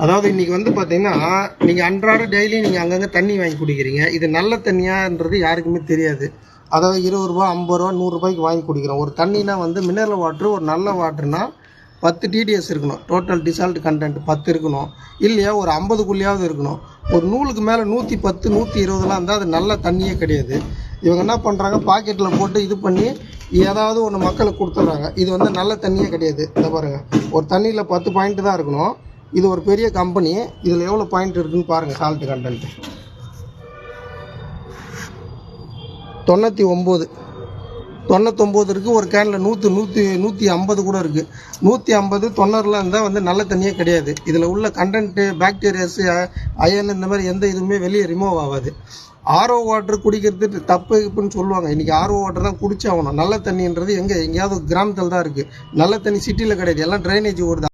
அதாவது இன்றைக்கி வந்து பார்த்தீங்கன்னா நீங்கள் அன்றாட டெய்லி நீங்கள் அங்கங்கே தண்ணி வாங்கி குடிக்கிறீங்க. இது நல்ல தண்ணியான்றது யாருக்குமே தெரியாது. அதாவது 20 ரூபா 50 ரூபா 100 ரூபாய்க்கு வாங்கி குடிக்கிறோம். ஒரு தண்ணினா வந்து மினரல் வாட்ரு ஒரு நல்ல வாட்டர்னா 10 டிடிஎஸ் இருக்கணும். டோட்டல் டிசால்ட் கண்டென்ட் 10 இருக்கணும். இல்லையா ஒரு 50க்குள்ளேயாவது இருக்கணும். ஒரு நூலுக்கு மேலே 110 120லாம் இருந்தால் அது நல்ல தண்ணியே கிடையாது. இவங்க என்ன பண்ணுறாங்க, பாக்கெட்டில் போட்டு இது பண்ணி ஏதாவது ஒன்று மக்களுக்கு கொடுத்துட்றாங்க. இது வந்து நல்ல தண்ணியே கிடையாது. இதை பாருங்கள், ஒரு தண்ணியில் 10 பாயிண்ட் தான் இருக்கணும். இது ஒரு பெரிய கம்பெனி. இதில் எவ்வளோ பாயிண்ட் இருக்குதுன்னு பாருங்கள். சால்ட்டு கண்டென்ட்டு 99 இருக்குது. ஒரு கேனில் 150 கூட இருக்குது. 150 90லாம் இருந்தால் வந்து நல்ல தண்ணியே கிடையாது. இதில் உள்ள கண்டென்ட்டு பாக்டீரியாஸு அயன் இந்த மாதிரி எந்த இதுவுமே வெளியே ரிமூவ் ஆகாது. ஆர்ஓ வாட்டர் குடிக்கிறது தப்பு இப்படின்னு சொல்லுவாங்க. இன்றைக்கி ஆர்ஓ வாட்டர் தான் குடிச்சாகணும். நல்ல தண்ணின்றது எங்கேயாவது கிராமத்தில் தான் இருக்குது. நல்ல தண்ணி சிட்டியில் கிடையாது. எல்லாம் ட்ரைனேஜ் ஓடுது.